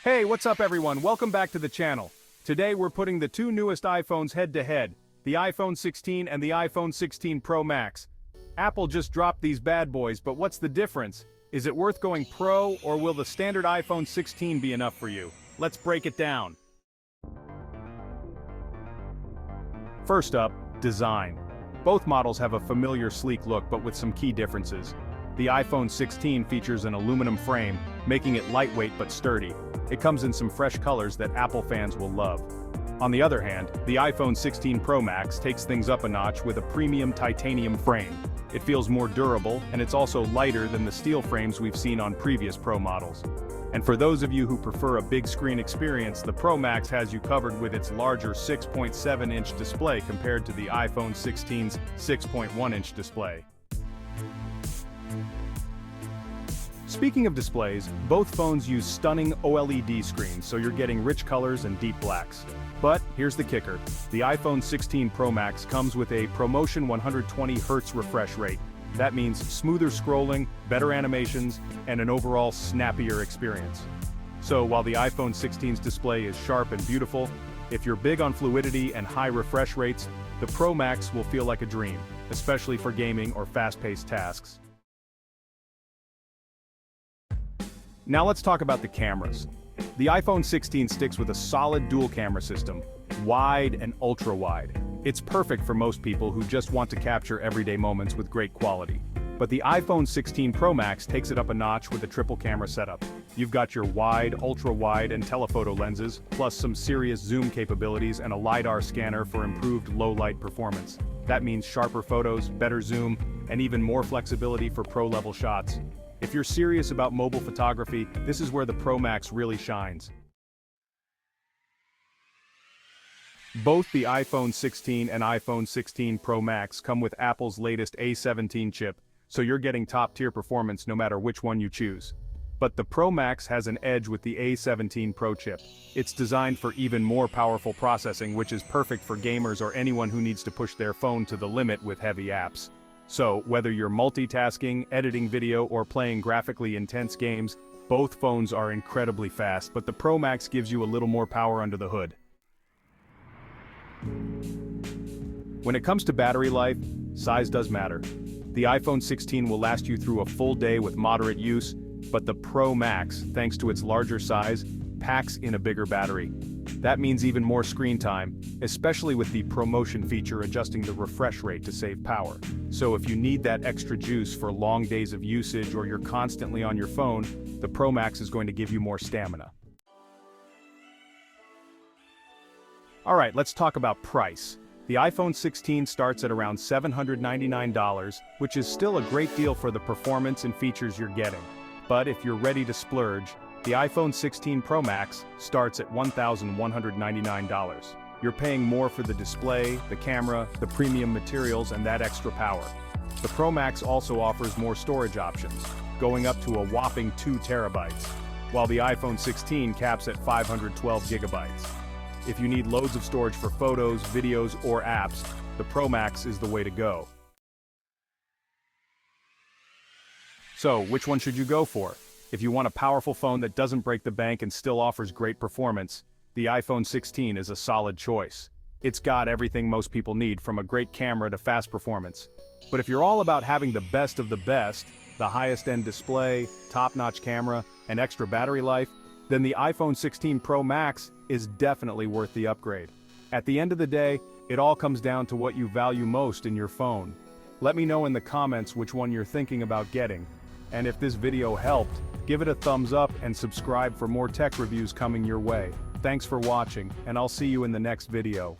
Hey, what's up everyone? Welcome back to the channel. Today we're putting the two newest iPhones head to head, the iPhone 16 and the iPhone 16 Pro Max. Apple just dropped these bad boys, but what's the difference? Is it worth going Pro, or will the standard iPhone 16 be enough for you? Let's break it down. First up, design. Both models have a familiar sleek look but with some key differences. The iPhone 16 features an aluminum frame, making it lightweight but sturdy. It comes in some fresh colors that Apple fans will love. On the other hand, the iPhone 16 Pro Max takes things up a notch with a premium titanium frame. It feels more durable, and it's also lighter than the steel frames we've seen on previous Pro models. And for those of you who prefer a big screen experience, the Pro Max has you covered with its larger 6.7-inch display compared to the iPhone 16's 6.1-inch display. Speaking of displays, both phones use stunning OLED screens, so you're getting rich colors and deep blacks. But here's the kicker. The iPhone 16 Pro Max comes with a ProMotion 120Hz refresh rate. That means smoother scrolling, better animations, and an overall snappier experience. So while the iPhone 16's display is sharp and beautiful, if you're big on fluidity and high refresh rates, the Pro Max will feel like a dream, especially for gaming or fast-paced tasks. Now let's talk about the cameras. The iPhone 16 sticks with a solid dual camera system, wide and ultra-wide. It's perfect for most people who just want to capture everyday moments with great quality. But the iPhone 16 Pro Max takes it up a notch with a triple camera setup. You've got your wide, ultra-wide, and telephoto lenses, plus some serious zoom capabilities and a LiDAR scanner for improved low-light performance. That means sharper photos, better zoom, and even more flexibility for pro-level shots. If you're serious about mobile photography, this is where the Pro Max really shines. Both the iPhone 16 and iPhone 16 Pro Max come with Apple's latest A17 chip, so you're getting top-tier performance no matter which one you choose. But the Pro Max has an edge with the A17 Pro chip. It's designed for even more powerful processing, which is perfect for gamers or anyone who needs to push their phone to the limit with heavy apps. So, whether you're multitasking, editing video, or playing graphically intense games, both phones are incredibly fast, but the Pro Max gives you a little more power under the hood. When it comes to battery life, size does matter. The iPhone 16 will last you through a full day with moderate use, but the Pro Max, thanks to its larger size, packs in a bigger battery. That means even more screen time, especially with the ProMotion feature adjusting the refresh rate to save power. So if you need that extra juice for long days of usage or you're constantly on your phone, the Pro Max is going to give you more stamina. Alright, let's talk about price. The iPhone 16 starts at around $799, which is still a great deal for the performance and features you're getting. But if you're ready to splurge, the iPhone 16 Pro Max starts at $1,199. You're paying more for the display, the camera, the premium materials, and that extra power. The Pro Max also offers more storage options, going up to a whopping 2 terabytes, while the iPhone 16 caps at 512 gigabytes. If you need loads of storage for photos, videos, or apps, the Pro Max is the way to go. So, which one should you go for? If you want a powerful phone that doesn't break the bank and still offers great performance, the iPhone 16 is a solid choice. It's got everything most people need, from a great camera to fast performance. But if you're all about having the best of the best, the highest-end display, top-notch camera, and extra battery life, then the iPhone 16 Pro Max is definitely worth the upgrade. At the end of the day, it all comes down to what you value most in your phone. Let me know in the comments which one you're thinking about getting. And if this video helped, give it a thumbs up and subscribe for more tech reviews coming your way. Thanks for watching, and I'll see you in the next video.